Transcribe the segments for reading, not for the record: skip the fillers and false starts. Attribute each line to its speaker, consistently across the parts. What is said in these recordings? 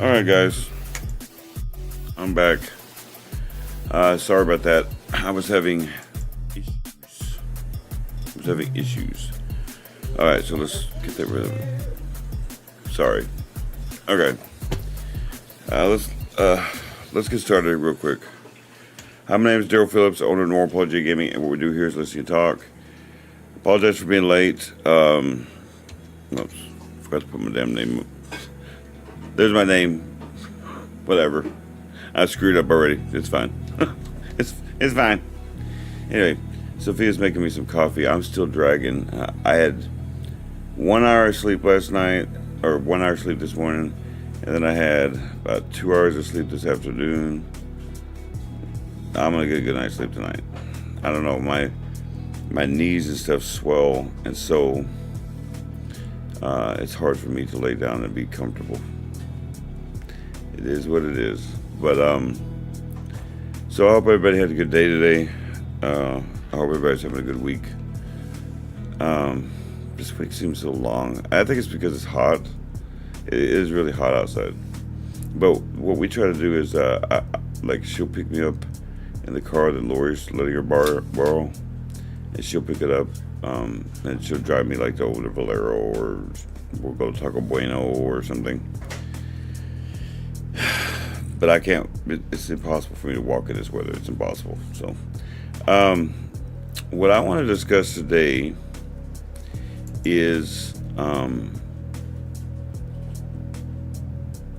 Speaker 1: Alright guys, I'm back. Sorry about that. I was having issues. Alright, so let's get that rid of it. Sorry. Okay. Let's get started real quick. Hi, my name is Daryl Phillips, owner of Normal Apology Gaming, and what we do here is listen and talk. Apologize for being late. Oops, forgot to put my damn name up. There's my name. Whatever. I screwed up already. It's fine. it's fine. Anyway, Sophia's making me some coffee. I'm still dragging. I had 1 hour of sleep last night, or 1 hour of sleep this morning, and then I had about 2 hours of sleep this afternoon. I'm gonna get a good night's sleep tonight. I don't know, my knees and stuff swell, and so it's hard for me to lay down and be comfortable. It is what it is. But so I hope everybody had a good day today. I hope everybody's having a good week. This week seems so long. I think it's because it's hot. It is really hot outside. But what we try to do is like she'll pick me up in the car that Lori's letting her borrow, and she'll pick it up, and she'll drive me like over to Valero, or we'll go to Taco Bueno or something. But I can't. It's impossible for me to walk in this weather. It's impossible. So, what I want to discuss today is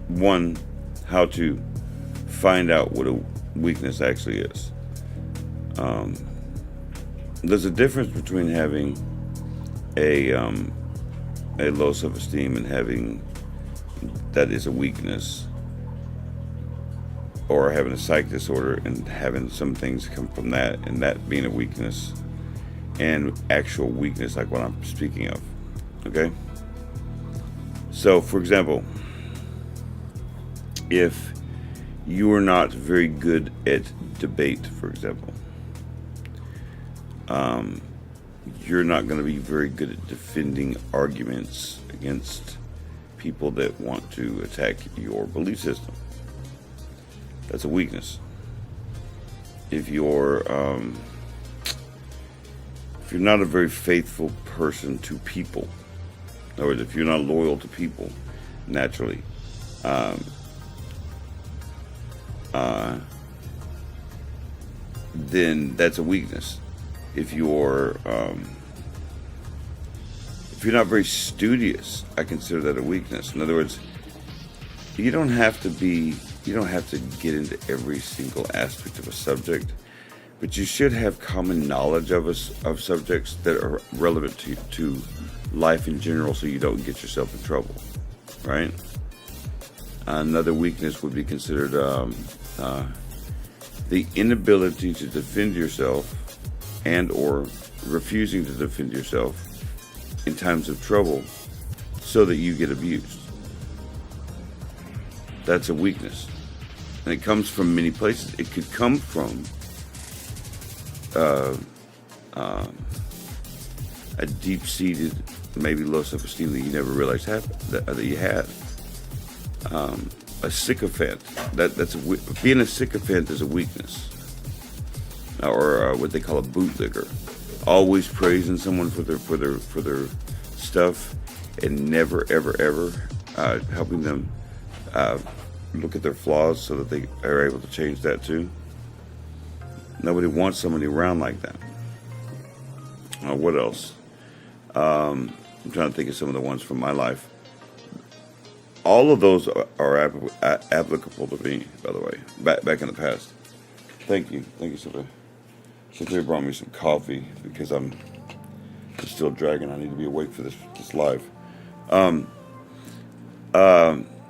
Speaker 1: one, how to find out what a weakness actually is. There's a difference between having a low self-esteem and having that is a weakness, or having a psych disorder and having some things come from that and that being a weakness, and actual weakness like what I'm speaking of. Okay? So, for example, if you are not very good at debate, for example, you're not going to be very good at defending arguments against people that want to attack your belief system. That's a weakness. If you're not a very faithful person to people, in other words, if you're not loyal to people naturally, then that's a weakness. If you're not very studious, I consider that a weakness. In other words, you don't have to get into every single aspect of a subject, but you should have common knowledge of subjects that are relevant to life in general, so you don't get yourself in trouble, right? Another weakness would be considered the inability to defend yourself, and or refusing to defend yourself in times of trouble so that you get abused. That's a weakness. And it comes from many places. It could come from a deep-seated, maybe low self-esteem that you never realized that you had. A sycophant. Being a sycophant is a weakness, or what they call a bootlicker. Always praising someone for their stuff, and never ever helping them look at their flaws so that they are able to change that too. Nobody wants somebody around like that. What else? I'm trying to think of some of the ones from my life. All of those are applicable to me, by the way, back in the past. Thank you, Sophia. Sophia brought me some coffee because I'm still dragging. I need to be awake for this live.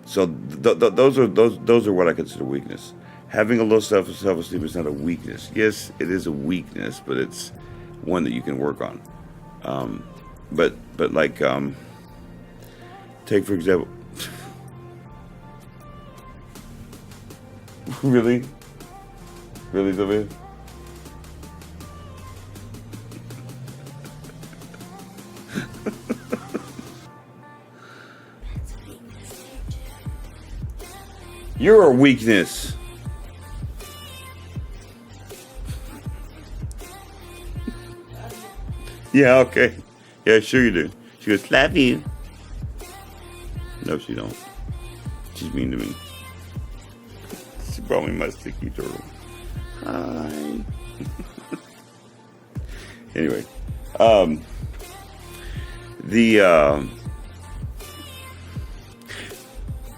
Speaker 1: So those are what I consider weakness. Having a low self-esteem is not a weakness. Yes, it is a weakness, but it's one that you can work on. But like, take for example. Really, Sophia? You're a weakness. Yeah, okay. Yeah, sure you do. She goes, love you. No, she don't. She's mean to me. She brought me my sticky turtle. Hi. Anyway,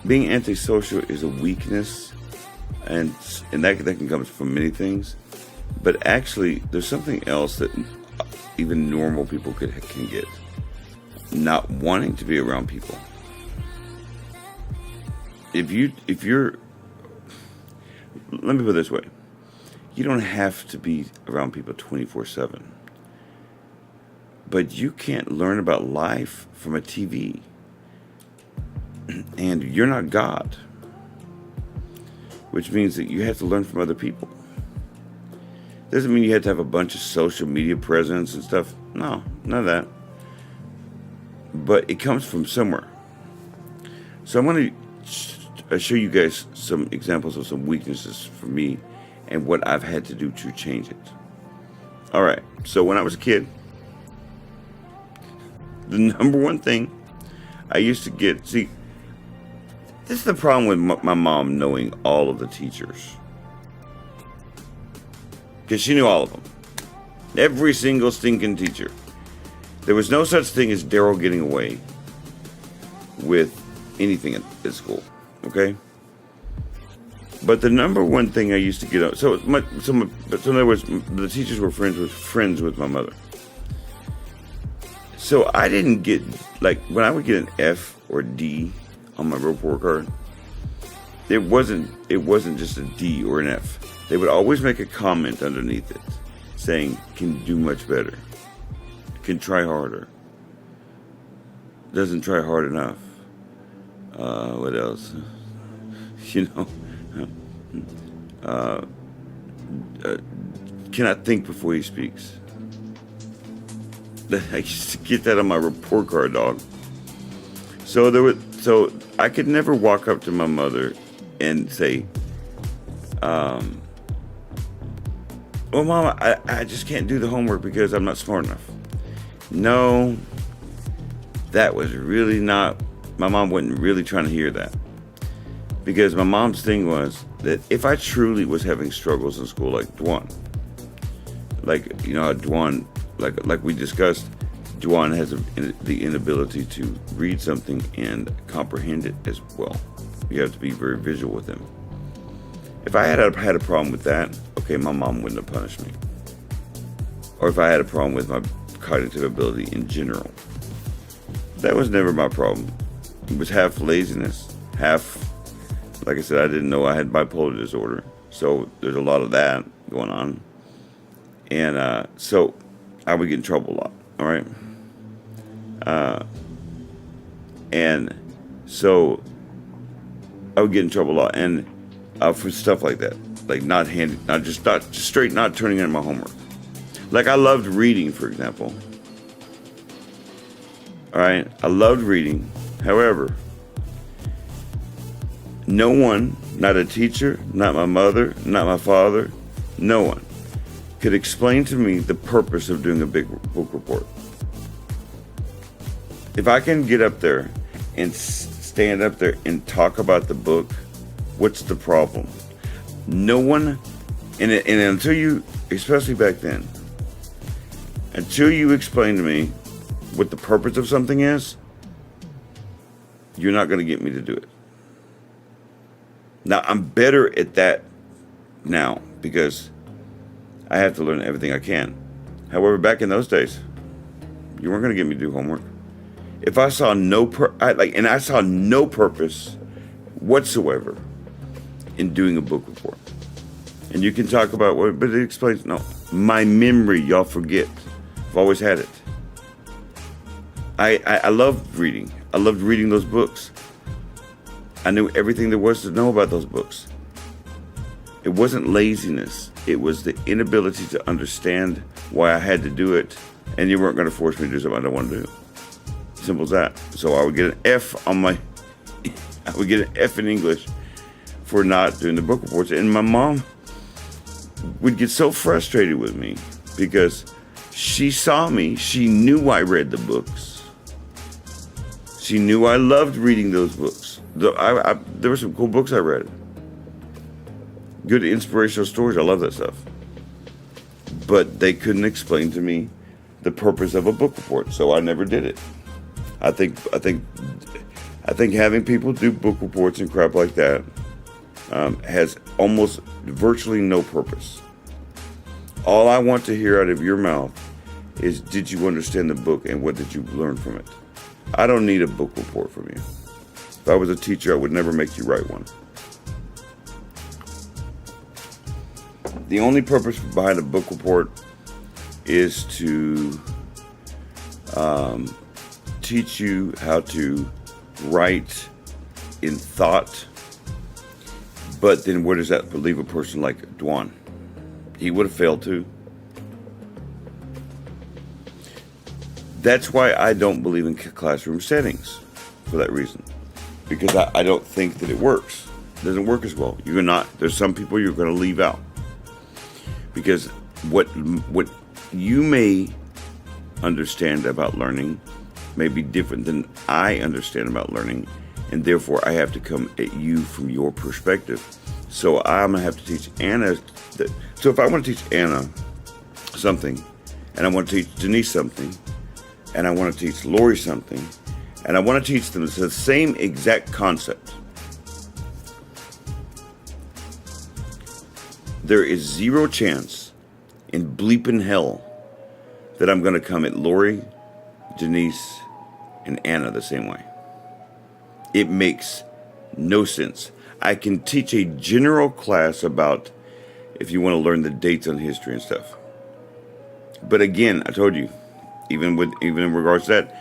Speaker 1: being antisocial is a weakness, and that can come from many things. But actually, there's something else that even normal people can get: not wanting to be around people. If you're, let me put it this way: you don't have to be around people 24/7. But you can't learn about life from a TV. And you're not God. Which means that you have to learn from other people. Doesn't mean you have to have a bunch of social media presence and stuff. No, none of that. But it comes from somewhere. So I'm going to show you guys some examples of some weaknesses for me and what I've had to do to change it. All right. So when I was a kid, the number one thing I used to get, see, this is the problem with my mom knowing all of the teachers. Because she knew all of them. Every single stinking teacher. There was no such thing as Daryl getting away with anything at school. Okay? But the number one thing I used to get out, so in other words, the teachers were friends with my mother. So I didn't get, like, when I would get an F or D on my report card, it wasn't just a D or an F. They would always make a comment underneath it saying, can do much better, can try harder, doesn't try hard enough. What else? Cannot think before he speaks. I used to get that on my report card, dog. So I could never walk up to my mother and say, well, Mama, I just can't do the homework because I'm not smart enough. No, that was really not, my mom wasn't really trying to hear that. Because my mom's thing was that if I truly was having struggles in school, like Dwan, Dwan, like we discussed, Dwan has the inability to read something and comprehend it as well. You have to be very visual with him. If I had a problem with that, okay, my mom wouldn't have punished me. Or if I had a problem with my cognitive ability in general, that was never my problem. It was half laziness, half, like I said, I didn't know I had bipolar disorder. So there's a lot of that going on. And so I would get in trouble a lot, all right? And so I would get in trouble a lot, and for stuff like that, like not straight not turning in my homework. Like I loved reading, for example. All right, I loved reading. However, no one, not a teacher, not my mother, not my father, no one could explain to me the purpose of doing a big book report. If I can get up there and stand up there and talk about the book, what's the problem? No one, and until you, especially back then, until you explain to me what the purpose of something is, you're not going to get me to do it. Now, I'm better at that now because I have to learn everything I can. However, back in those days, you weren't going to get me to do homework. If I saw I saw no purpose whatsoever in doing a book report. And you can talk about what, but it explains, no, my memory, y'all forget. I've always had it. I loved reading. I loved reading those books. I knew everything there was to know about those books. It wasn't laziness. It was the inability to understand why I had to do it, and you weren't going to force me to do something I don't want to do. Simple as that. So I would get an F in English for not doing the book reports. And my mom would get so frustrated with me because she saw me. She knew I read the books. She knew I loved reading those books. There were some cool books I read. Good inspirational stories. I love that stuff. But they couldn't explain to me the purpose of a book report, so I never did it. I think having people do book reports and crap like that has almost virtually no purpose. All I want to hear out of your mouth is, did you understand the book and what did you learn from it? I don't need a book report from you. If I was a teacher, I would never make you write one. The only purpose behind a book report is to teach you how to write in thought. But then where does that leave a person like Dwan? He would have failed too. That's why I don't believe in classroom settings, for that reason. Because I don't think that it works. It doesn't work as well. There's some people you're going to leave out. Because what you may understand about learning may be different than I understand about learning, and therefore I have to come at you from your perspective. So I'm going to have to teach Anna. So if I want to teach Anna something, and I want to teach Denise something, and I want to teach Lori something, and I want to teach them the same exact concept, there is zero chance in bleeping hell that I'm going to come at Lori, Denise, and Anna the same way. It makes no sense. I can teach a general class about if you want to learn the dates on history and stuff. But again, I told you, even in regards to that,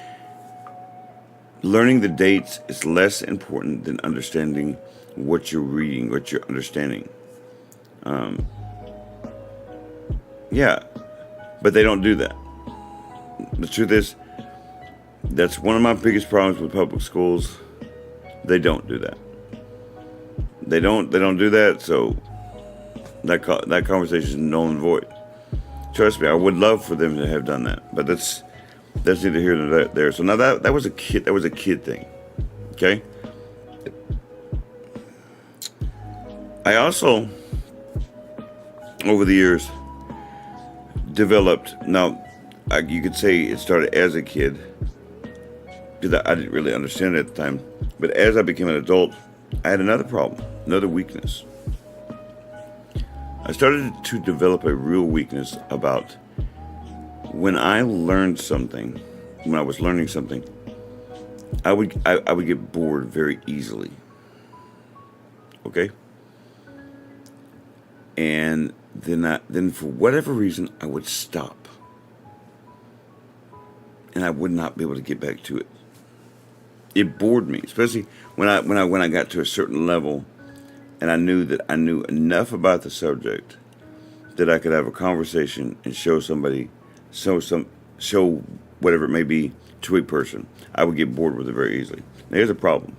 Speaker 1: learning the dates is less important than understanding what you're reading, what you're understanding. Yeah, but they don't do that. The truth is, that's one of my biggest problems with public schools. They don't do that. They don't do that. So that conversation is null and void. Trust me, I would love for them to have done that, but that's neither here nor there. So now that was a kid thing. Okay. I also, over the years, developed. Now, you could say it started as a kid, because I didn't really understand it at the time. But as I became an adult, I had another problem, another weakness. I started to develop a real weakness about when I learned something, when I was learning something, I would get bored very easily. Okay? And then for whatever reason, I would stop. And I would not be able to get back to it. It bored me, especially when I got to a certain level and I knew that I knew enough about the subject that I could have a conversation and show whatever it may be to a person. I would get bored with it very easily. Now, here's a problem.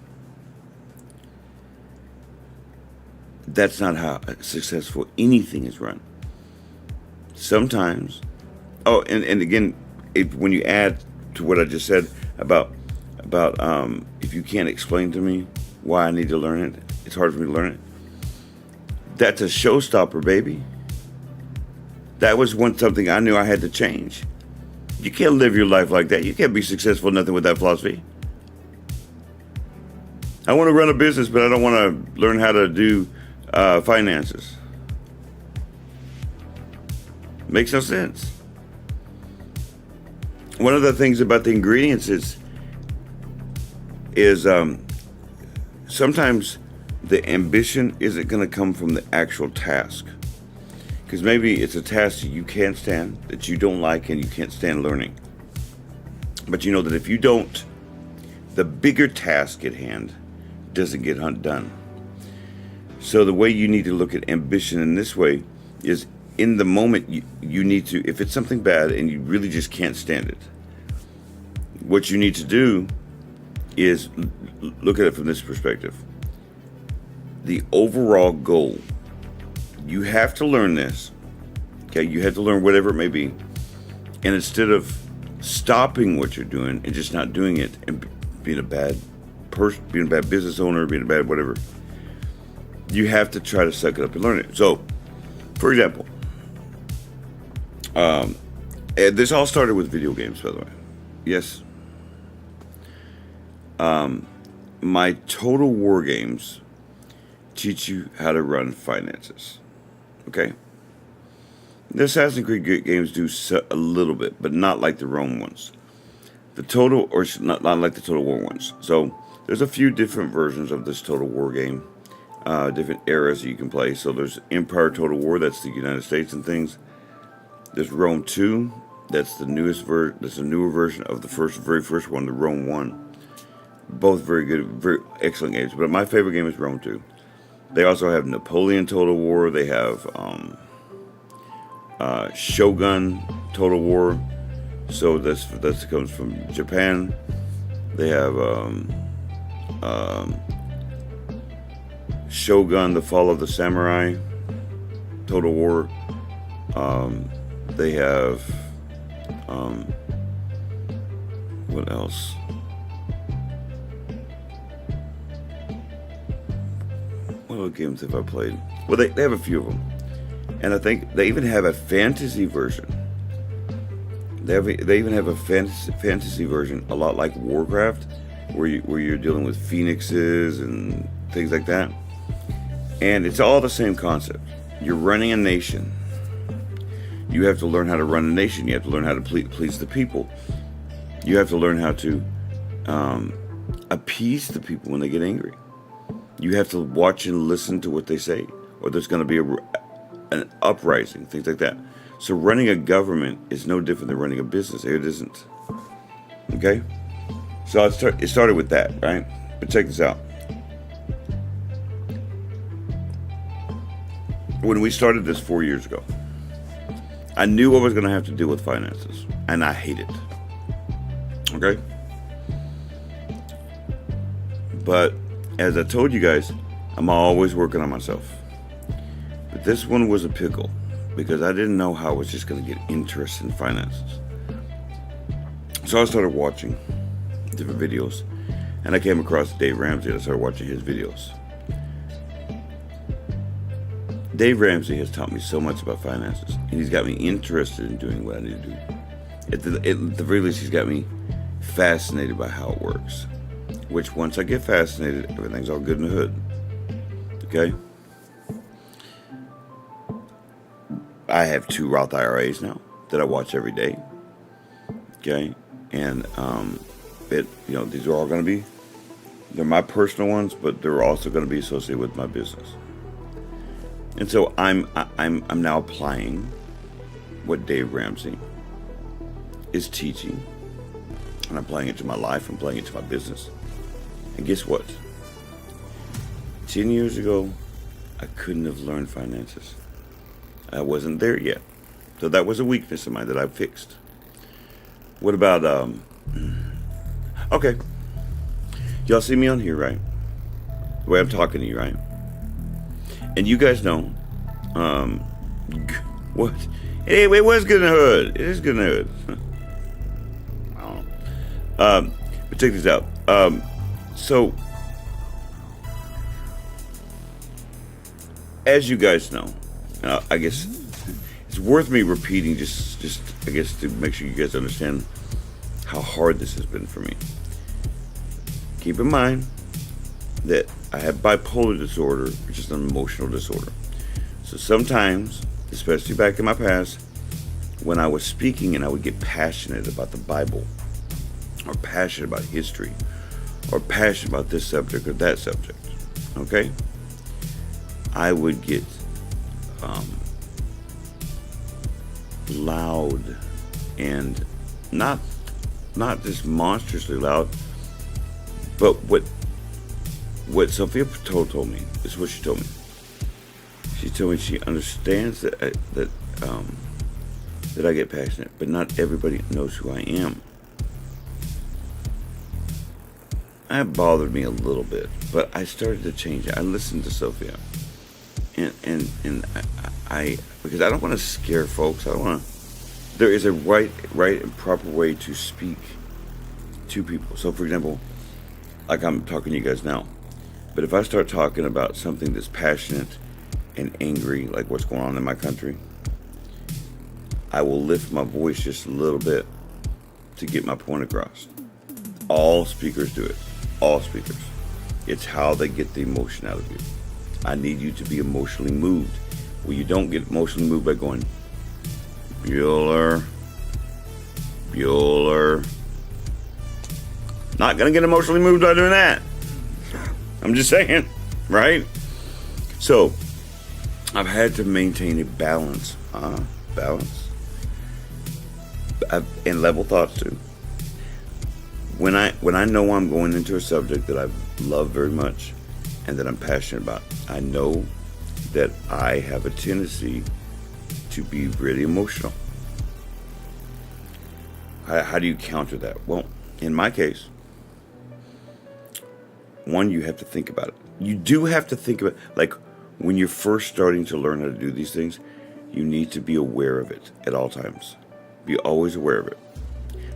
Speaker 1: That's not how successful anything is run. Sometimes, and again, when you add to what I just said about if you can't explain to me why I need to learn it, it's hard for me to learn it. That's a showstopper, baby. That was something I knew I had to change. You can't live your life like that. You can't be successful nothing with that philosophy. I want to run a business, but I don't want to learn how to do finances. Makes no sense. One of the things about the ingredients is sometimes the ambition isn't going to come from the actual task. Because maybe it's a task that you can't stand, that you don't like, and you can't stand learning. But you know that if you don't, the bigger task at hand doesn't get done. So the way you need to look at ambition in this way is, in the moment, you need to, if it's something bad and you really just can't stand it, what you need to do is look at it from this perspective. the overall goal. You have to learn this. Okay, you have to learn whatever it may be. And instead of stopping what you're doing and just not doing it and being a bad person, being a bad business owner, being a bad whatever, you have to try to suck it up and learn it. So, for example, and this all started with video games, by the way. Yes. My Total War games teach you how to run finances. Okay? The Assassin's Creed games do a little bit, but not like the Rome ones. Not like the Total War ones. So, there's a few different versions of this Total War game. Different eras that you can play. So, there's Empire Total War, that's the United States and things. There's Rome 2, that's the newest version. That's a newer version of the very first one, the Rome 1. Both very good, very excellent games. But my favorite game is Rome 2. They also have Napoleon Total War. They have Shogun Total War. So that comes from Japan. They have Shogun: The Fall of the Samurai Total War. They have what else? What other games have I played? Well, they have a few of them, and I think they even have a fantasy version. They even have a fantasy version, a lot like Warcraft, where you're dealing with phoenixes and things like that. And it's all the same concept. You're running a nation. You have to learn how to run a nation. You have to learn how to please the people. You have to learn how to appease the people when they get angry. You have to watch and listen to what they say, or there's going to be an uprising, things like that. So running a government is no different than running a business. It isn't. Okay? So it started with that, right? But check this out. When we started this 4 years ago, I knew I was going to have to deal with finances, and I hate it. Okay? But as I told you guys, I'm always working on myself. But this one was a pickle because I didn't know how I was just going to get interest in finances. So I started watching different videos, and I came across Dave Ramsey, and I started watching his videos. Dave Ramsey has taught me so much about finances, and he's got me interested in doing what I need to do. At the very least, he's got me fascinated by how it works. Which, once I get fascinated, everything's all good in the hood. Okay? I have 2 Roth IRAs now that I watch every day. Okay? And, these are all going to be, they're my personal ones, but they're also going to be associated with my business. And so I'm now applying what Dave Ramsey is teaching, and I'm applying it to my life, I'm applying it to my business. And guess what? 10 years ago, I couldn't have learned finances. I wasn't there yet. So that was a weakness of mine that I fixed. What about, okay. Y'all see me on here, right? The way I'm talking to you, right? And you guys know, what? It was good in the hood. It is good in the hood. I don't know. But check this out. So, as you guys know, I guess it's worth me repeating just I guess to make sure you guys understand how hard this has been for me. Keep in mind that I have bipolar disorder, which is an emotional disorder. So sometimes, especially back in my past, when I was speaking and I would get passionate about the Bible, or passionate about history, or passionate about this subject or that subject, okay? I would get loud, and not just monstrously loud, but what Sophia told me is what she told me. She told me she understands that I get passionate, but not everybody knows who I am. that bothered me a little bit, but I started to change it. I listened to Sophia, and I because I don't want to scare folks. I don't want to. There is a right and proper way to speak to people. So, for example, like I'm talking to you guys now, but if I start talking about something that's passionate and angry, like what's going on in my country, I will lift my voice just a little bit to get my point across. All speakers do it. All speakers. It's how they get the emotion out of you. I need you to be emotionally moved. Well, you don't get emotionally moved by going, Bueller. Not going to get emotionally moved by doing that. I'm just saying, right? So, I've had to maintain a balance. And level thoughts too. When I know I'm going into a subject that I love very much and that I'm passionate about, I know that I have a tendency to be really emotional. How do you counter that? Well, in my case, one, you have to think about it. You do have to think about it. Like when you're first starting to learn how to do these things, you need to be aware of it at all times. Be always aware of it.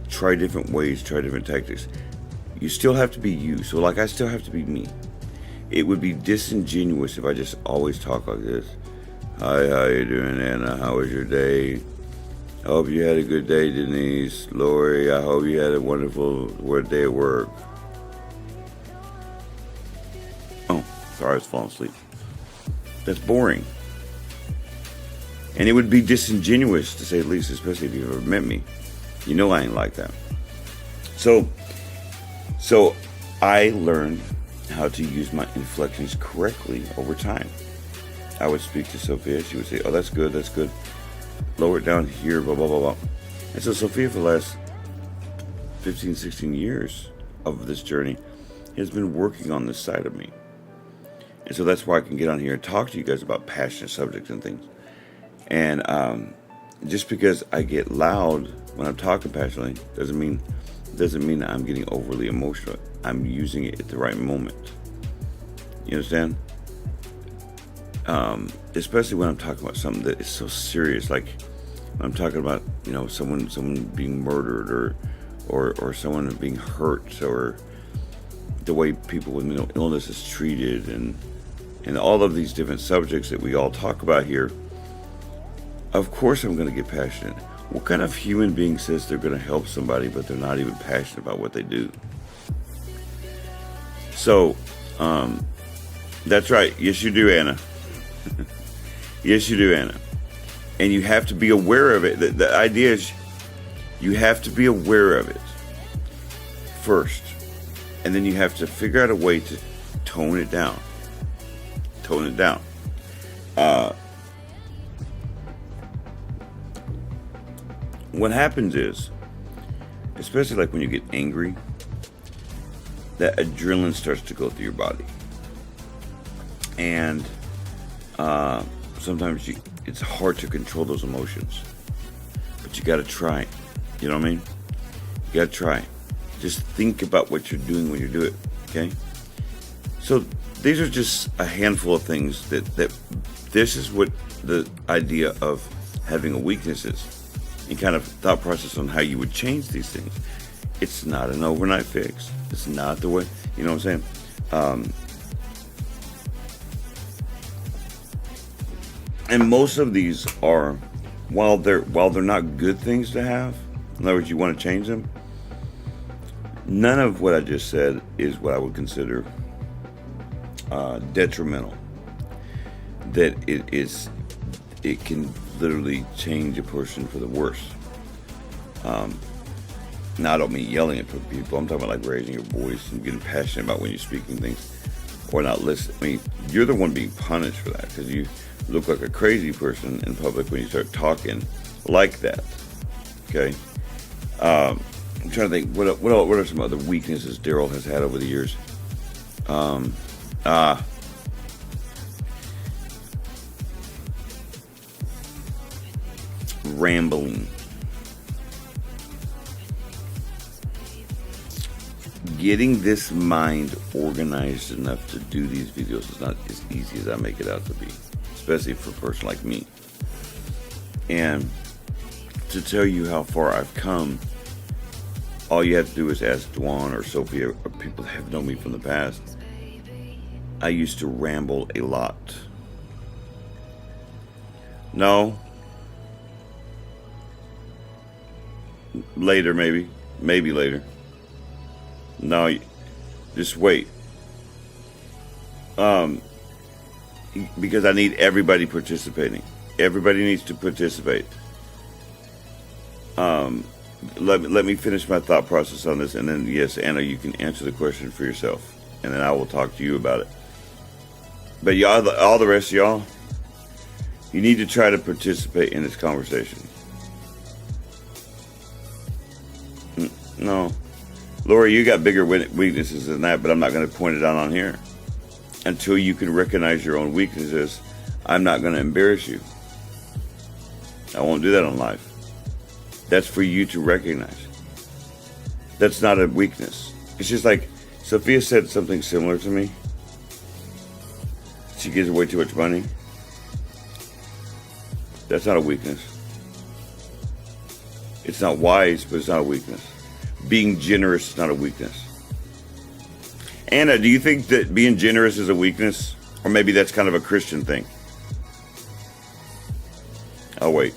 Speaker 1: Try different ways, try different tactics. You still have to be you. So like I still have to be me. It would be disingenuous if I just always talk like this. Hi, how you doing, Anna? How was your day? I hope you had a good day, Denise. Lori, I hope you had a wonderful day at work. Oh, sorry, I was falling asleep. That's boring. And it would be disingenuous, to say the least, especially if you've ever met me. You know I ain't like that. So I learned how to use my inflections correctly over time. I would speak to Sophia. She would say, oh, that's good. Lower it down here, blah, blah, blah, blah. And so Sophia, for the last 15, 16 years of this journey, has been working on this side of me. And so that's why I can get on here and talk to you guys about passionate subjects and things. And just because I get loud when I'm talking passionately doesn't mean that I'm getting overly emotional. I'm using it at the right moment. You understand? Especially when I'm talking about something that is so serious, like when I'm talking about, someone being murdered or someone being hurt, or the way people with mental illness is treated, and all of these different subjects that we all talk about here. Of course I'm going to get passionate. What kind of human being says they're going to help somebody, but they're not even passionate about what they do? So, that's right. Yes, you do, Anna. Yes, you do, Anna. And you have to be aware of it. The idea is you have to be aware of it first. And then you have to figure out a way to tone it down. What happens is, especially like when you get angry, that adrenaline starts to go through your body. And sometimes it's hard to control those emotions. But you got to try. You know what I mean? You got to try. Just think about what you're doing when you do it, okay? So these are just a handful of things that this is what the idea of having a weakness is. And kind of thought process on how you would change these things. It's not an overnight fix. It's not the way, you know what I'm saying? And most of these are, while they're not good things to have, in other words, you want to change them, none of what I just said is what I would consider detrimental. That it can literally change a person for the worse. Now, I don't mean yelling at people. I'm talking about like raising your voice and getting passionate about when you're speaking things, or not listening. I mean, you're the one being punished for that because you look like a crazy person in public when you start talking like that. Okay. I'm trying to think. What are some other weaknesses Daryl has had over the years? Rambling. getting this mind organized enough to do these videos is not as easy as I make it out to be, especially for a person like me. And to tell you how far I've come, all you have to do is ask Dwan or Sophia or people that have known me from the past. I used to ramble a lot. No. Later, maybe. Maybe later. No, just wait. Because I need everybody participating. Everybody needs to participate. Let me finish my thought process on this, and then, yes, Anna, you can answer the question for yourself, and then I will talk to you about it. But y'all, all the rest of y'all, you need to try to participate in this conversation. No. Lori, you got bigger weaknesses than that, but I'm not going to point it out on here. Until you can recognize your own weaknesses, I'm not going to embarrass you. I won't do that on live. That's for you to recognize. That's not a weakness. It's just like Sophia said something similar to me. She gives away too much money. That's not a weakness. It's not wise, but it's not a weakness. Being generous is not a weakness. Anna, do you think that being generous is a weakness? Or maybe that's kind of a Christian thing? I'll wait.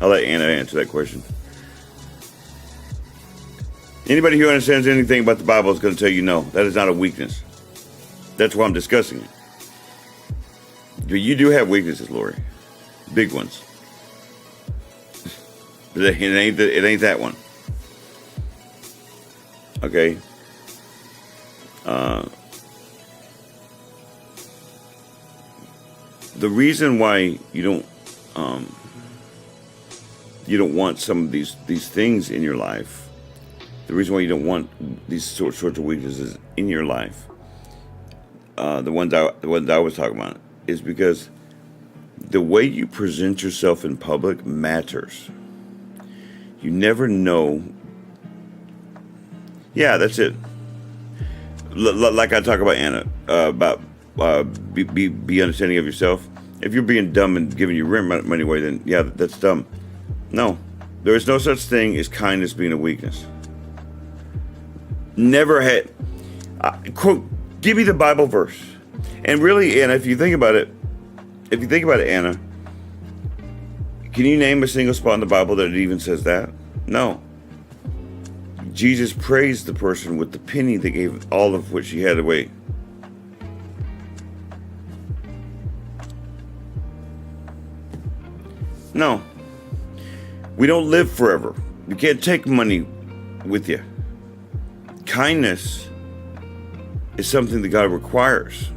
Speaker 1: I'll let Anna answer that question. Anybody who understands anything about the Bible is going to tell you no, that is not a weakness. That's why I'm discussing it. You do have weaknesses, Lori. Big ones. But it ain't that one. Okay? The reason why you don't want some of these things in your life, the reason why you don't want these sorts of weaknesses in your life, the ones I was talking about, is because the way you present yourself in public matters. You never know. Yeah, that's it. Like I talk about Anna, about be understanding of yourself. If you're being dumb and giving your rent money away, then yeah, that's dumb. No, there is no such thing as kindness being a weakness. Never had. Quote, give me the Bible verse. And really, Anna, if you think about it, Anna, can you name a single spot in the Bible that it even says that? No. Jesus praised the person with the penny that gave all of what she had away. No. We don't live forever. You can't take money with you. Kindness is something that God requires.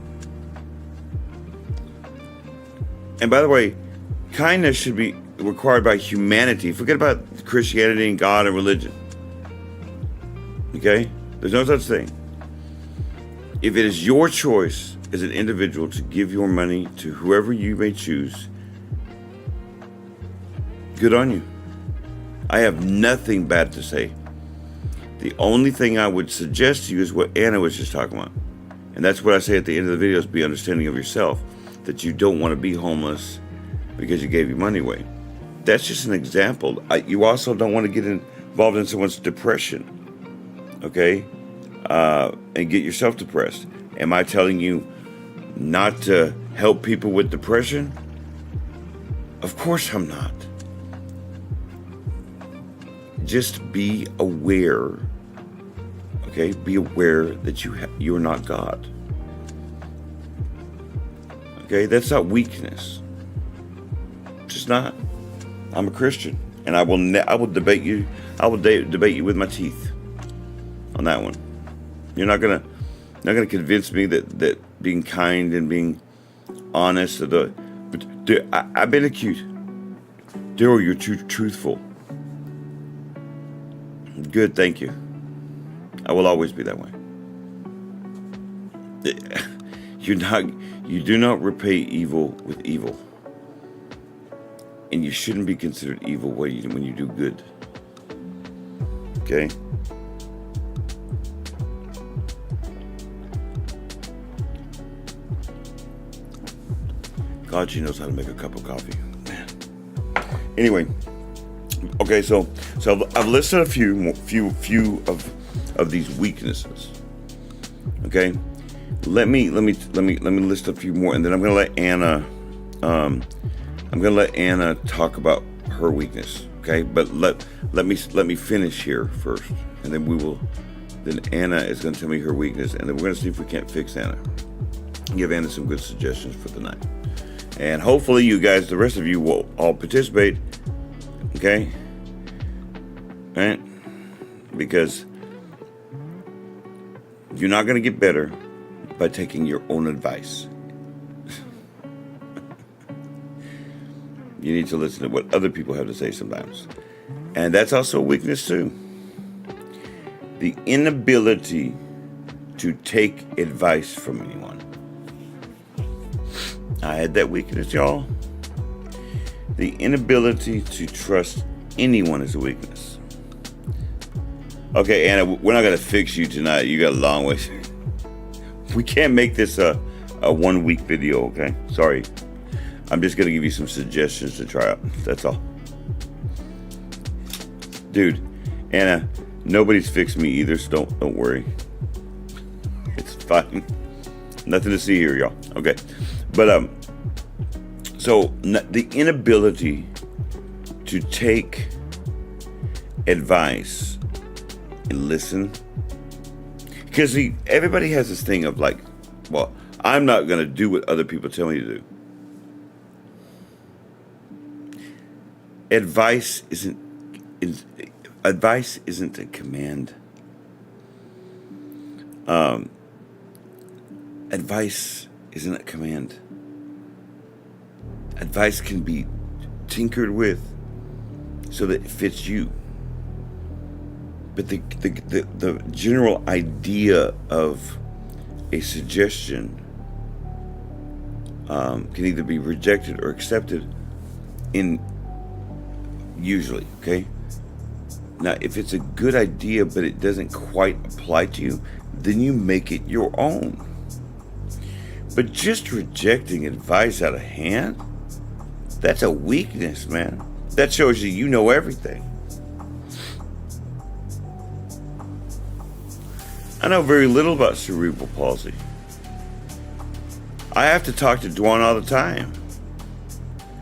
Speaker 1: And by the way, kindness should be required by humanity. Forget about Christianity and God and religion. Okay? There's no such thing. If it is your choice as an individual to give your money to whoever you may choose, good on you. I have nothing bad to say. The only thing I would suggest to you is what Anna was just talking about. And that's what I say at the end of the video, is be understanding of yourself. That you don't want to be homeless because you gave your money away. That's just an example. You also don't want to get involved in someone's depression, okay? And get yourself depressed. Am I telling you not to help people with depression? Of course I'm not. Just be aware, okay? Be aware that you're not God. Okay, that's not weakness. Just not. I'm a Christian, and I will debate you. I will debate you with my teeth on that one. You're not gonna convince me that being kind and being honest but I've been accused. Daryl, you're too truthful. Good, thank you. I will always be that way. You do not repay evil with evil. And you shouldn't be considered evil when you do good. Okay? God, she knows how to make a cup of coffee. Man. Anyway, okay, so I've listed a few of these weaknesses. Okay, let me list a few more, and then I'm gonna let Anna talk about her weakness. Okay, but let me finish here first, and then then Anna is gonna tell me her weakness, and then we're gonna see if we can't fix Anna. Give Anna some good suggestions for the night. And hopefully you guys, the rest of you, will all participate. Okay? Right? Because you're not going to get better by taking your own advice. You need to listen to what other people have to say sometimes. And that's also a weakness too. The inability to take advice from anyone. I had that weakness, y'all. The inability to trust anyone is a weakness. Okay, Anna, we're not going to fix you tonight. You got a long way. We can't make this a 1 week video, okay? Sorry. I'm just going to give you some suggestions to try out. That's all. Dude, Anna, nobody's fixed me either, so don't worry. It's fine. Nothing to see here, y'all. Okay. But so the inability to take advice and listen, because everybody has this thing of like, well, I'm not going to do what other people tell me to do. Advice isn't a command. Advice isn't a command. Advice can be tinkered with so that it fits you. But the general idea of a suggestion can either be rejected or accepted usually, okay? Now, if it's a good idea but it doesn't quite apply to you, then you make it your own. But just rejecting advice out of hand, that's a weakness, man. That shows you know everything. I know very little about cerebral palsy. I have to talk to Dwan all the time.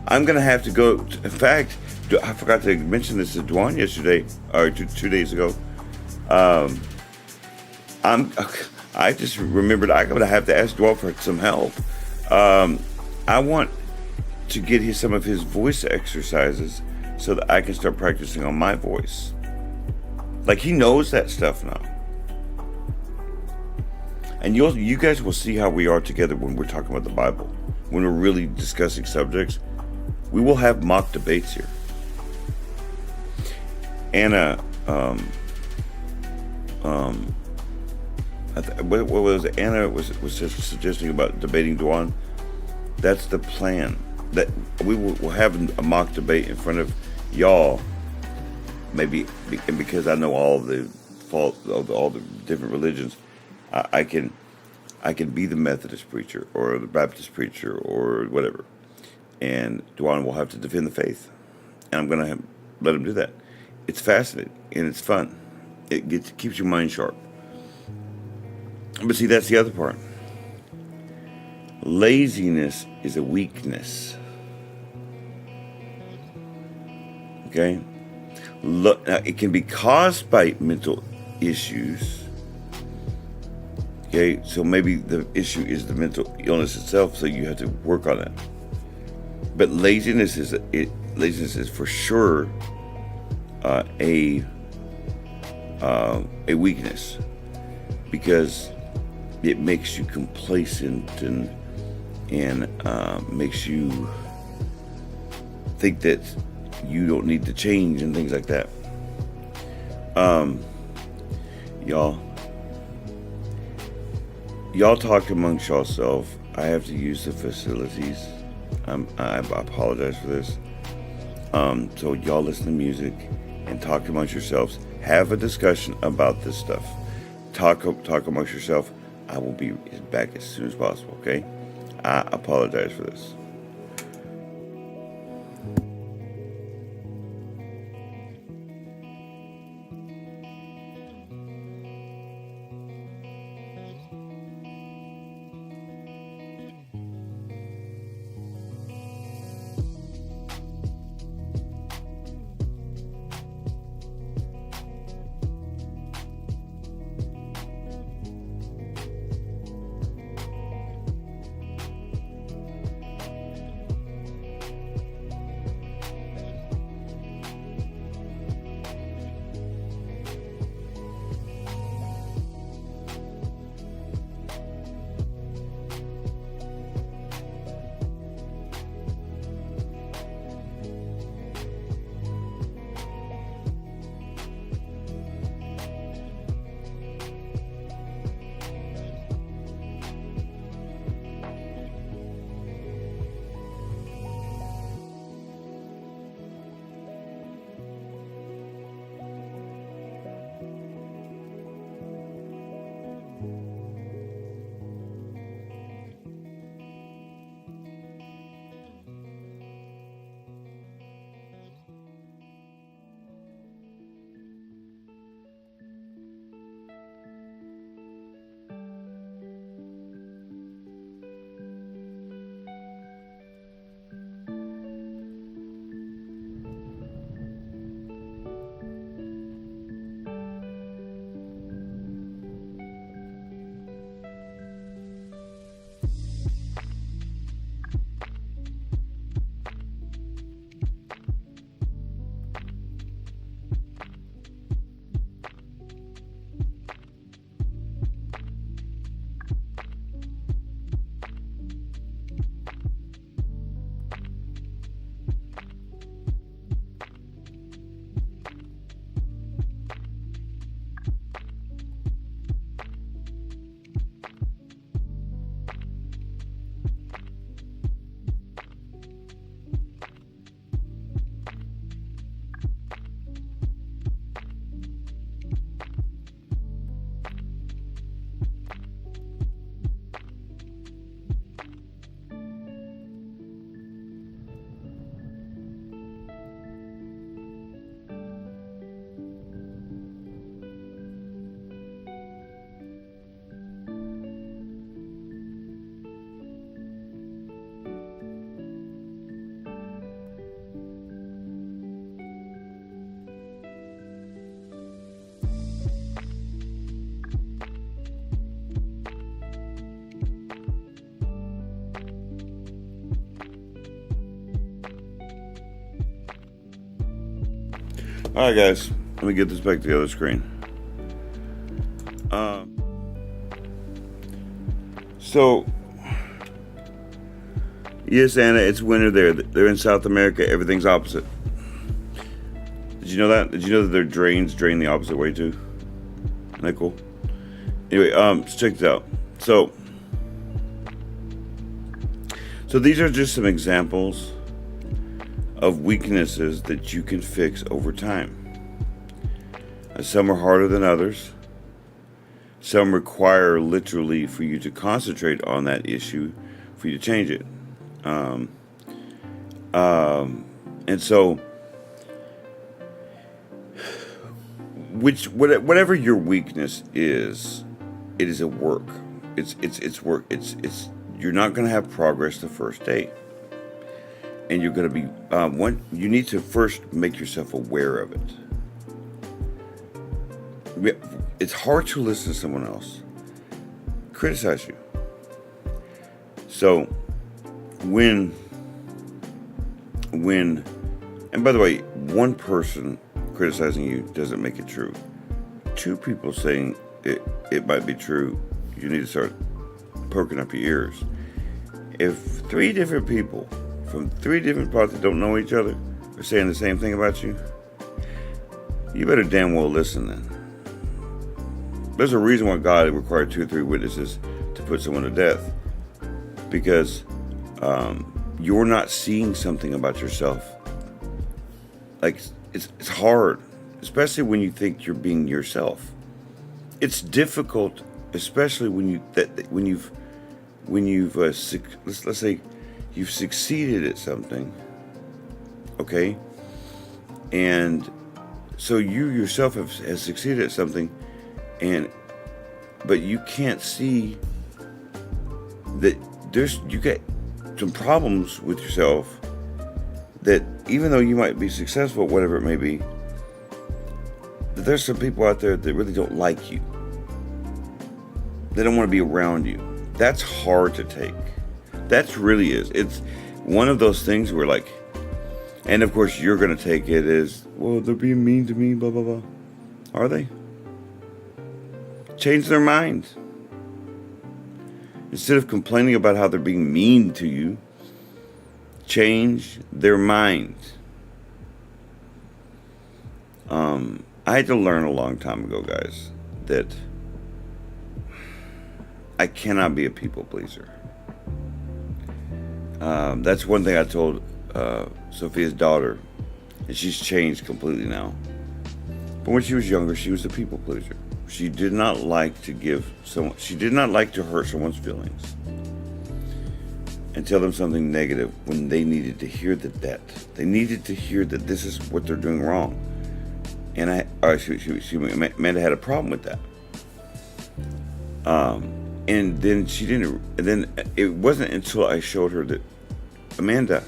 Speaker 1: I'm going to have to go. In fact, I forgot to mention this to Dwan yesterday, or 2 days ago. I just remembered I'm going to have to ask Dwan for some help. I want to get some of his voice exercises so that I can start practicing on my voice. Like, he knows that stuff now. And you guys will see how we are together when we're talking about the Bible. When we're really discussing subjects, we will have mock debates here. Anna, what was it? Anna was just suggesting about debating Dwan. That's the plan. That we will have a mock debate in front of y'all. Maybe, and because I know all the fault of all the different religions, I can be the Methodist preacher or the Baptist preacher or whatever, and Dwan will have to defend the faith, and I'm gonna let him do that. It's fascinating and it's fun. It keeps your mind sharp. But see, that's the other part. Laziness is a weakness. Okay? Now, it can be caused by mental issues. Okay? So maybe the issue is the mental illness itself, so you have to work on it. But laziness is for sure a weakness, because it makes you complacent and makes you think that you don't need to change and things like that. Y'all talk amongst yourself. I have to use the facilities. I apologize for this. So y'all listen to music and talk amongst yourselves. Have a discussion about this stuff. Talk amongst yourself. I will be back as soon as possible, okay? I apologize for this. All right, guys. Let me get this back to the other screen. So, yes, Anna, it's winter there. They're in South America. Everything's opposite. Did you know that? Did you know that their drains drain the opposite way too? Isn't that cool? Anyway, let's check this out. So these are just some examples of weaknesses that you can fix over time. Some are harder than others. Some require literally for you to concentrate on that issue for you to change it. And so, whatever your weakness is, it is a work. It's work. It's you're not going to have progress the first day, and you're going to be you need to first make yourself aware of it. It's hard to listen to someone else criticize you. So when and by the way, one person criticizing you doesn't make it true. Two people saying it might be true, you need to start perking up your ears. If three different people from three different parts that don't know each other are saying the same thing about you, you better damn well listen then. There's a reason why God required 2 or 3 witnesses to put someone to death. Because you're not seeing something about yourself. Like, it's hard, especially when you think you're being yourself. It's difficult, especially when you've let's say you've succeeded at something, okay, and so you yourself have succeeded at something, but you can't see that you get some problems with yourself, that even though you might be successful, whatever it may be, that there's some people out there that really don't like you. They don't want to be around you. That's hard to take. That really is. It's one of those things where, like, and of course you're going to take it as, well, they're being mean to me, blah, blah, blah. Are they? Change their mind. Instead of complaining about how they're being mean to you, change their mind. I had to learn a long time ago, guys, that I cannot be a people pleaser. That's one thing I told Sophia's daughter, and she's changed completely now. But when she was younger, she was a people pleaser. She did not like to hurt someone's feelings and tell them something negative when they needed to hear that they needed to hear that this is what they're doing wrong. And Amanda had a problem with that. And then she didn't. And then it wasn't until I showed her that, Amanda,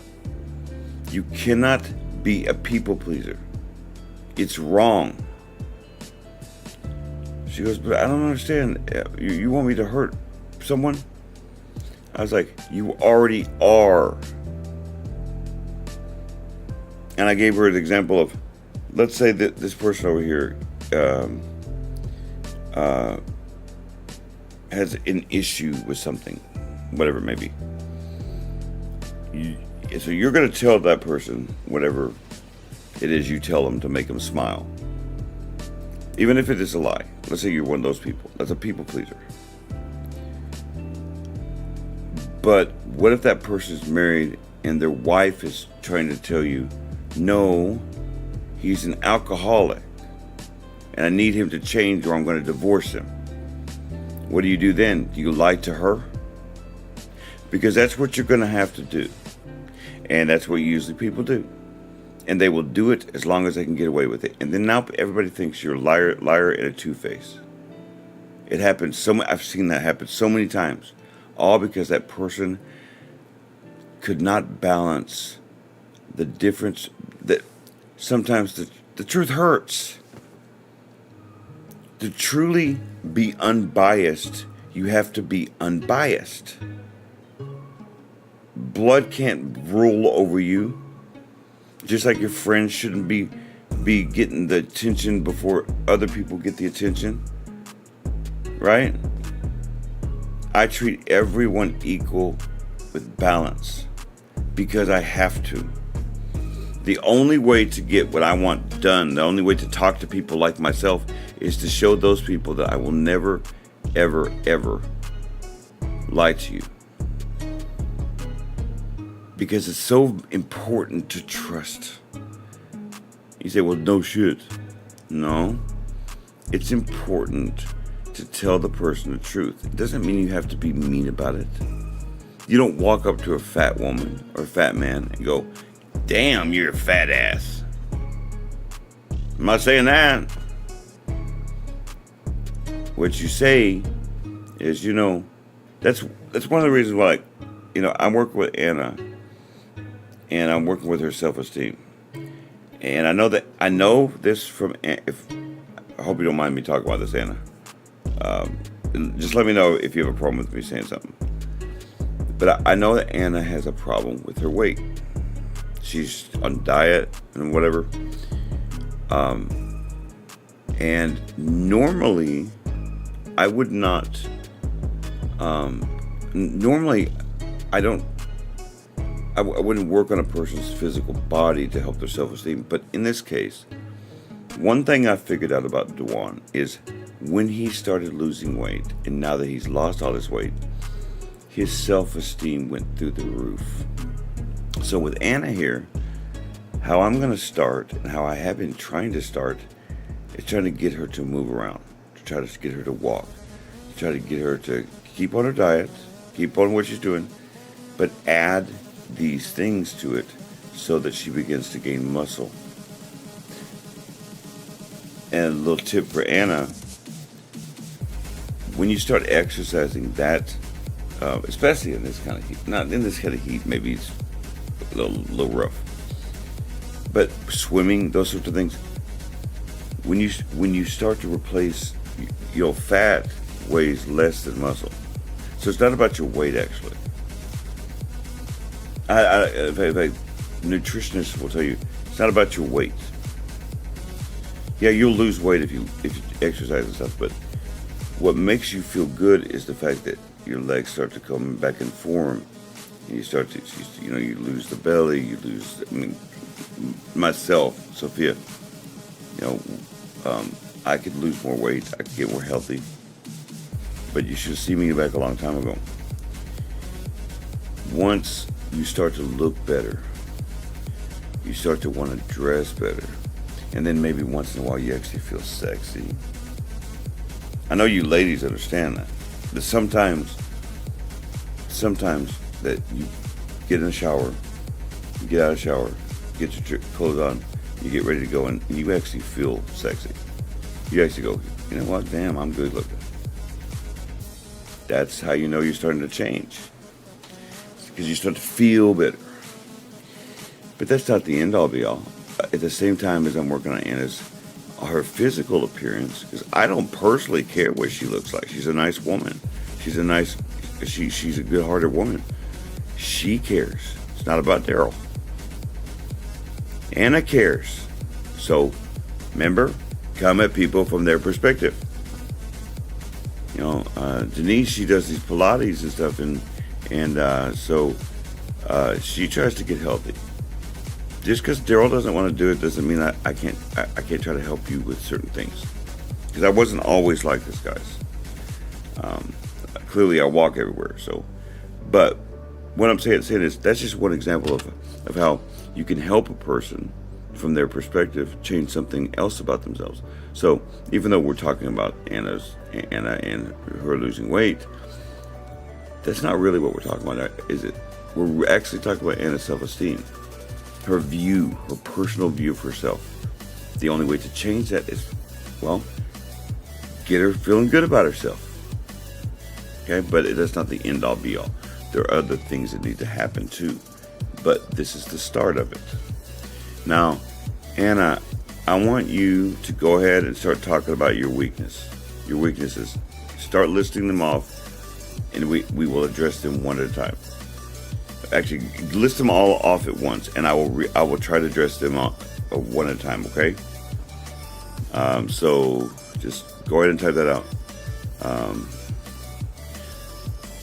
Speaker 1: you cannot be a people pleaser. It's wrong. She goes, but I don't understand. You want me to hurt someone? I was like, you already are. And I gave her an example of, let's say that this person over here has an issue with something, whatever it may be. So you're going to tell that person whatever it is you tell them to make them smile. Even if it is a lie. Let's say you're one of those people. That's a people pleaser. But what if that person's married and their wife is trying to tell you, no, he's an alcoholic and I need him to change or I'm going to divorce him? What do you do then? Do you lie to her? Because that's what you're going to have to do. And that's what usually people do. And they will do it as long as they can get away with it. And then now everybody thinks you're a liar and a two-face. It happens I've seen that happen so many times. All because that person could not balance the difference, that sometimes the truth hurts. To truly be unbiased, you have to be unbiased. Blood can't rule over you. Just like your friends shouldn't be be getting the attention before other people get the attention, right? I treat everyone equal with balance because I have to. The only way to get what I want done, the only way to talk to people like myself is to show those people that I will never, ever, ever lie to you. Because it's so important to trust. You say, well, no shit. No. It's important to tell the person the truth. It doesn't mean you have to be mean about it. You don't walk up to a fat woman or a fat man and go, damn, you're a fat ass. I'm not saying that. What you say is, that's one of the reasons why, I'm working with Anna, and I'm working with her self-esteem. And I know this from, I hope you don't mind me talking about this, Anna. Just let me know if you have a problem with me saying something. But I know that Anna has a problem with her weight. She's on diet and whatever. And normally, I would not. Normally, I wouldn't work on a person's physical body to help their self-esteem. But in this case, one thing I figured out about Dewan is when he started losing weight, and now that he's lost all his weight, his self-esteem went through the roof. So with Anna here, how I'm going to start, and how I have been trying to start, is trying to get her to move around, to try to get her to walk, to try to get her to keep on her diet, keep on what she's doing, but add these things to it so that she begins to gain muscle. And a little tip for Anna, when you start exercising that, especially in this kind of heat, not in this kind of heat, maybe it's a little rough, but swimming, those sorts of things, when you start to replace, fat weighs less than muscle. So it's not about your weight, actually. In fact, nutritionists will tell you it's not about your weight. Yeah, you'll lose weight if you exercise and stuff, but what makes you feel good is the fact that your legs start to come back in form, and you start to, you lose the belly, you lose. Myself, Sophia, I could lose more weight, I could get more healthy, but you should have seen me back a long time ago. Once you start to look better, you start to want to dress better, and then maybe once in a while you actually feel sexy. I know you ladies understand that. But sometimes that you get in the shower, you get out of the shower, get your clothes on, you get ready to go, and you actually feel sexy. You actually go, you know what, damn, I'm good looking. That's how you know you're starting to change. Because you start to feel better. But that's not the end all be all. At the same time as I'm working on Anna's, her physical appearance, because I don't personally care what she looks like. She's a nice woman. She's a good-hearted woman. She cares. It's not about Daryl. Anna cares. So, remember, come at people from their perspective. Denise, she does these Pilates and stuff, and so she tries to get healthy. Just because Daryl doesn't want to do it doesn't mean I can't try to help you with certain things. Because I wasn't always like this, guys. Clearly, I walk everywhere. So, but what I'm saying is that's just one example of how you can help a person from their perspective change something else about themselves. So even though we're talking about Anna and her losing weight, that's not really what we're talking about, is it? We're actually talking about Anna's self-esteem, her view, her personal view of herself. The only way to change that is, get her feeling good about herself. Okay, but that's not the end all be all. There are other things that need to happen too, but this is the start of it. Now, Anna, I want you to go ahead and start talking about your weaknesses. Start listing them off, and we will address them one at a time. Actually, list them all off at once, and I will try to address them all, one at a time. Okay? So just go ahead and type that out.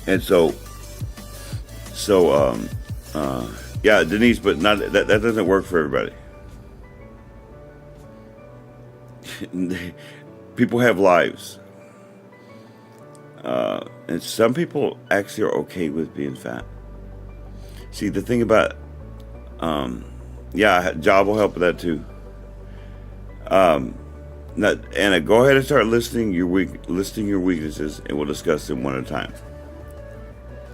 Speaker 1: And yeah, Denise, but not that doesn't work for everybody. People have lives. And some people actually are okay with being fat. See, the thing about, job will help with that too. Now, Anna, go ahead and start listing your weaknesses, and we'll discuss them one at a time.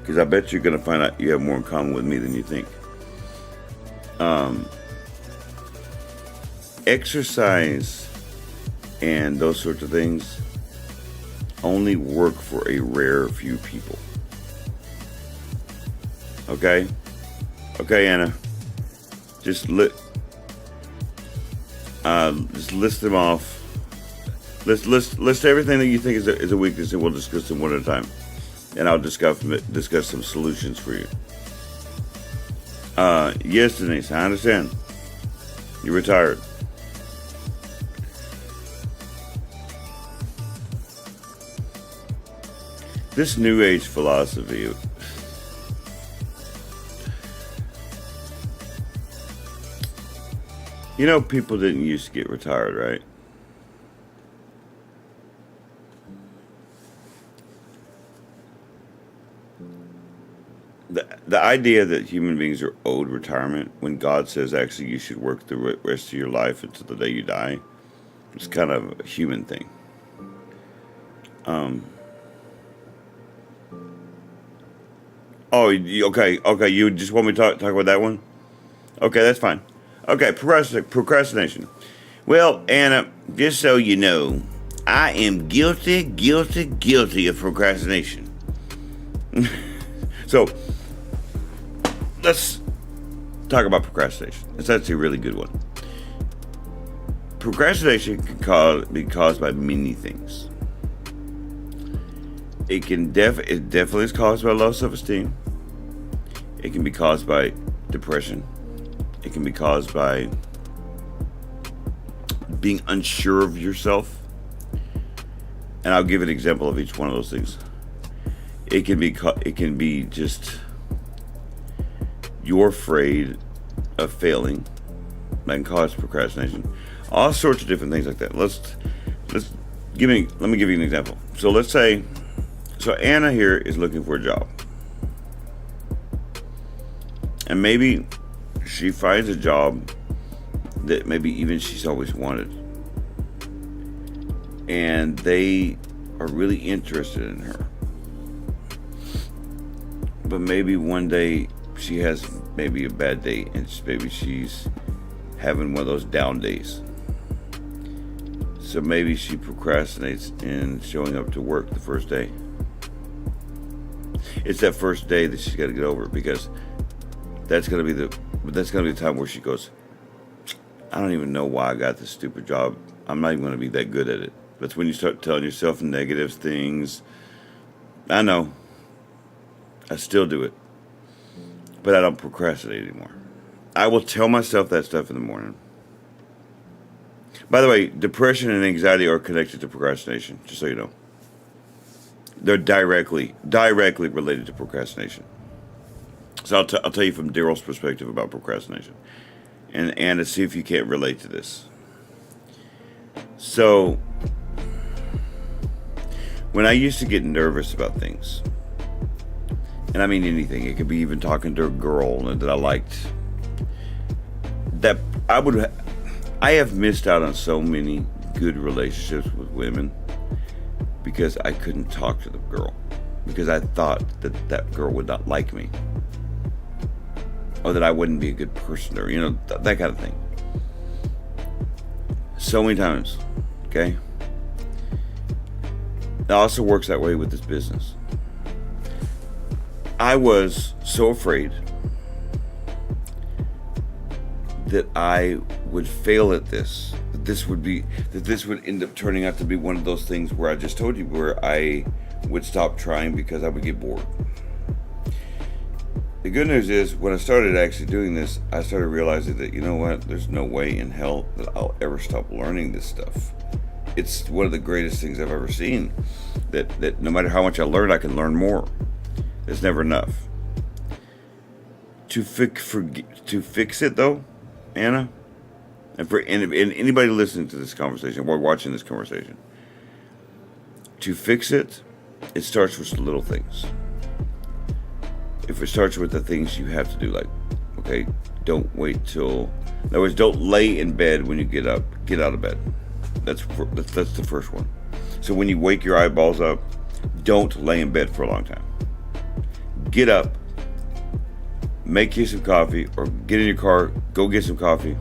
Speaker 1: Because I bet you're going to find out you have more in common with me than you think. Exercise and those sorts of things only work for a rare few people. Okay, Anna. Just list them off. List everything that you think is a weakness, and we'll discuss them one at a time. And I'll discuss some solutions for you. Yes, Denise, I understand. You're retired. This New Age philosophy. You know, people didn't used to get retired, right? The idea that human beings are owed retirement when God says actually you should work the rest of your life until the day you die, it's kind of a human thing. Okay. You just want me to talk about that one? Okay, that's fine. Okay, procrastination. Well, Anna, just so you know, I am guilty of procrastination. So, let's talk about procrastination. It's actually a really good one. Procrastination can be caused by many things. It definitely is caused by low self-esteem. It can be caused by depression. It can be caused by being unsure of yourself. And I'll give an example of each one of those things. It can be just you're afraid of failing. That can cause procrastination. All sorts of different things like that. Let me give you an example. So let's say, Anna here is looking for a job. And maybe she finds a job that maybe even she's always wanted. And they are really interested in her. But maybe one day she has maybe a bad day, and maybe she's having one of those down days. So maybe she procrastinates in showing up to work the first day. It's that first day that she's got to get over, because that's gonna be the time where she goes, I don't even know why I got this stupid job. I'm not even gonna be that good at it. That's when you start telling yourself negative things. I know. I still do it. But I don't procrastinate anymore. I will tell myself that stuff in the morning. By the way, depression and anxiety are connected to procrastination, just so you know. They're directly related to procrastination. So I'll tell you from Daryl's perspective about procrastination. And to see if you can't relate to this. So, when I used to get nervous about things, and I mean anything, it could be even talking to a girl that I liked, that I have missed out on so many good relationships with women because I couldn't talk to the girl, because I thought that girl would not like me, or that I wouldn't be a good person, or that kind of thing. So many times, okay? It also works that way with this business. I was so afraid that I would fail at this. That this would end up turning out to be one of those things where I just told you, where I would stop trying because I would get bored. The good news is, when I started actually doing this, I started realizing that, you know what, there's no way in hell that I'll ever stop learning this stuff. It's one of the greatest things I've ever seen. That no matter how much I learn, I can learn more. It's never enough. To fix it, though, Anna, and anybody listening to this conversation or watching this conversation, to fix it, it starts with the little things. If it starts with the things you have to do, like, okay, don't wait till, in other words, don't lay in bed when you get up. Get out of bed. That's the first one. So when you wake your eyeballs up, don't lay in bed for a long time. Get up, make you some coffee, or get in your car, go get some coffee,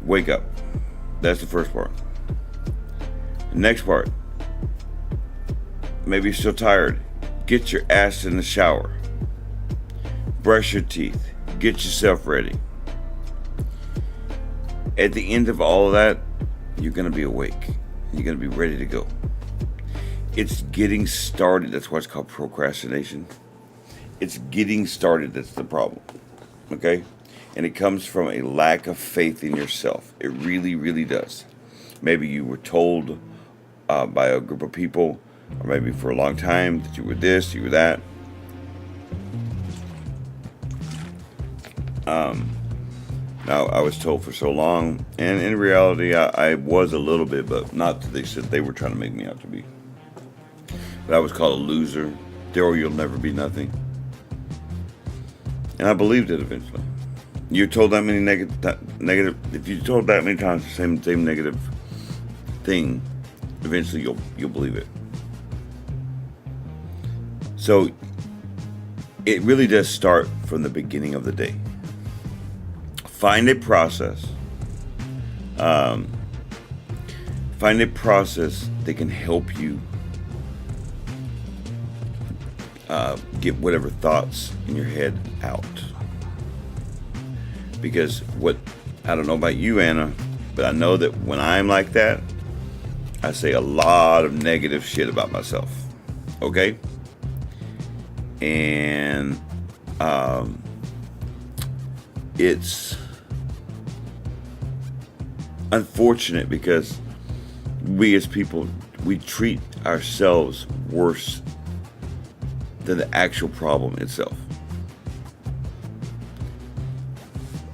Speaker 1: wake up. That's the first part. The next part, maybe you're still tired. Get your ass in the shower. Brush your teeth. Get yourself ready. At the end of all of that, you're going to be awake. You're going to be ready to go. It's getting started. That's why it's called procrastination. It's getting started that's the problem. Okay? And it comes from a lack of faith in yourself. It really, really does. Maybe you were told by a group of people, or maybe for a long time, that you were this, you were that. Now, I was told for so long, and in reality, I was a little bit, but not to the extent they were trying to make me out to be. But I was called a loser. Daryl, you'll never be nothing. And I believed it eventually. You're told that many negative. If you're told that many times the same negative thing, eventually you'll believe it. So it really does start from the beginning of the day. Find a process. Find a process that can help you get whatever thoughts in your head out. Because I don't know about you, Anna, but I know that when I'm like that, I say a lot of negative shit about myself. Okay? And it's unfortunate because we as people, we treat ourselves worse than the actual problem itself.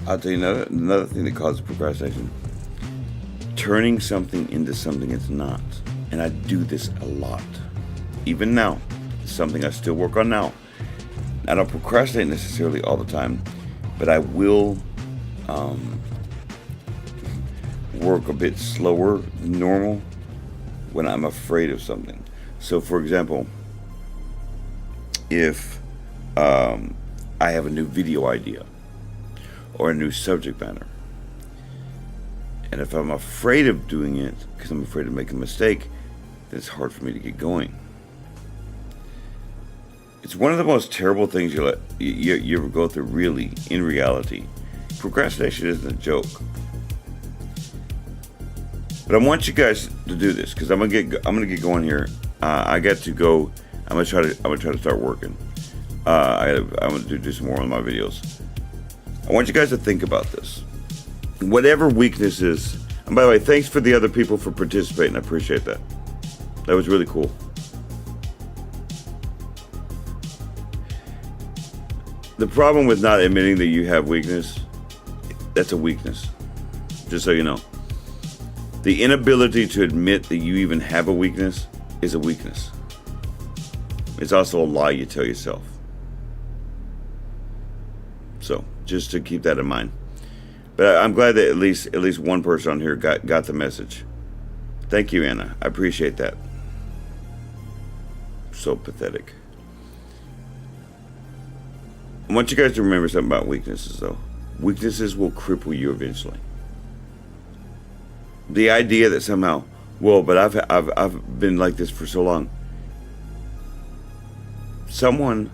Speaker 1: I'll tell you another thing that causes procrastination. Turning something into something it's not. And I do this a lot. Even now. It's something I still work on now. I don't procrastinate necessarily all the time, but I will work a bit slower than normal when I'm afraid of something. So, for example, if I have a new video idea or a new subject matter, and if I'm afraid of doing it because I'm afraid of making a mistake, then it's hard for me to get going. It's one of the most terrible things you ever go through, really, in reality. Procrastination isn't a joke. But I want you guys to do this because I'm gonna get going here. I got to go. I'm gonna try to start working. I'm gonna do some more on my videos. I want you guys to think about this. Whatever weakness is, and by the way, thanks for the other people for participating. I appreciate that. That was really cool. The problem with not admitting that you have weakness, that's a weakness. Just so you know. The inability to admit that you even have a weakness is a weakness. It's also a lie you tell yourself. So, just to keep that in mind. But I'm glad that at least one person on here got the message. Thank you, Anna. I appreciate that. So pathetic. I want you guys to remember something about weaknesses, though. Weaknesses will cripple you eventually. The idea that somehow, well, but I've been like this for so long. Someone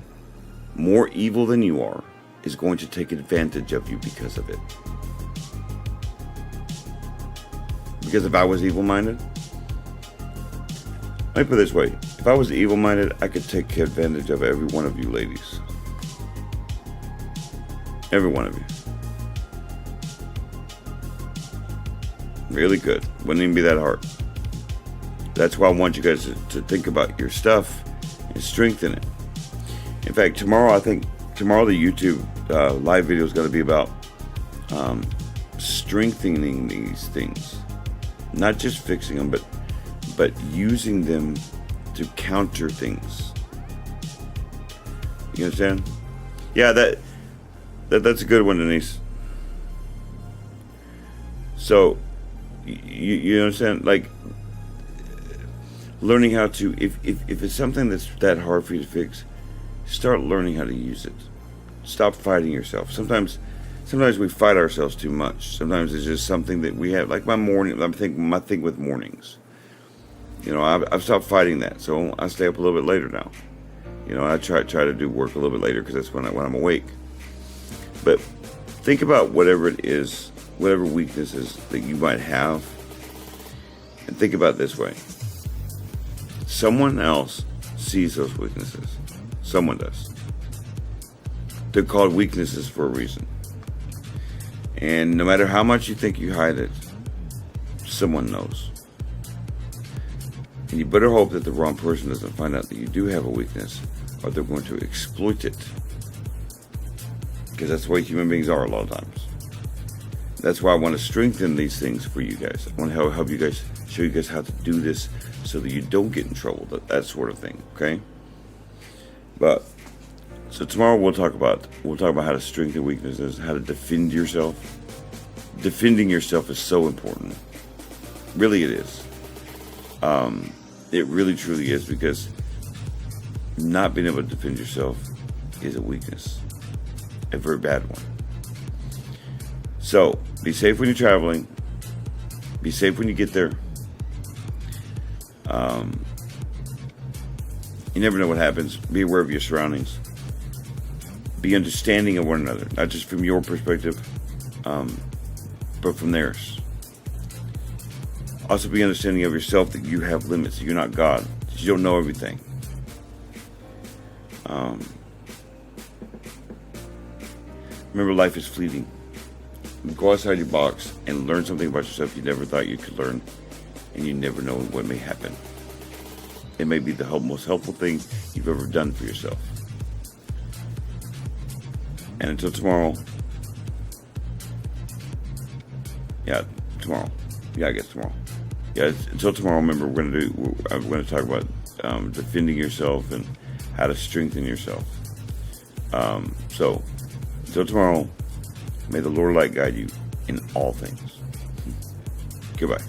Speaker 1: more evil than you are is going to take advantage of you because of it. Because if I was evil-minded, let me put it this way. If I was evil-minded, I could take advantage of every one of you ladies. Every one of you. Really good. Wouldn't even be that hard. That's why I want you guys to think about your stuff and strengthen it. In fact, tomorrow the YouTube live video is going to be about strengthening these things. Not just fixing them, but using them to counter things. You understand? Yeah, that's a good one, Denise. So, you understand? Like, learning how to, if it's something that's that hard for you to fix, start learning how to use it. Stop fighting yourself. Sometimes we fight ourselves too much. Sometimes it's just something that we have, like my thing with mornings. You know, I've stopped fighting that, so I stay up a little bit later now. You know, I try to do work a little bit later because that's when I'm awake. But think about whatever it is, whatever weaknesses that you might have, and think about it this way. Someone else sees those weaknesses. Someone does. They're called weaknesses for a reason. And no matter how much you think you hide it, someone knows. And you better hope that the wrong person doesn't find out that you do have a weakness, or they're going to exploit it. Because that's the way human beings are a lot of times. That's why I want to strengthen these things for you guys. I want to help you guys, show you guys how to do this so that you don't get in trouble, that sort of thing, okay? But, so tomorrow we'll talk about how to strengthen weaknesses, how to defend yourself. Defending yourself is so important. Really it is. It really truly is, because not being able to defend yourself is a weakness. A very bad one. So, be safe when you're traveling. Be safe when you get there. You never know what happens. Be aware of your surroundings. Be understanding of one another, not just from your perspective, but from theirs. Also be understanding of yourself, that you have limits. You're not God. You don't know everything. Remember, life is fleeting. Go outside your box and learn something about yourself you never thought you could learn, and you never know what may happen. It may be the most helpful thing you've ever done for yourself. And until tomorrow, tomorrow. Until tomorrow, remember, I'm going to talk about defending yourself and how to strengthen yourself. So, until tomorrow, may the Lord light guide you in all things. Goodbye.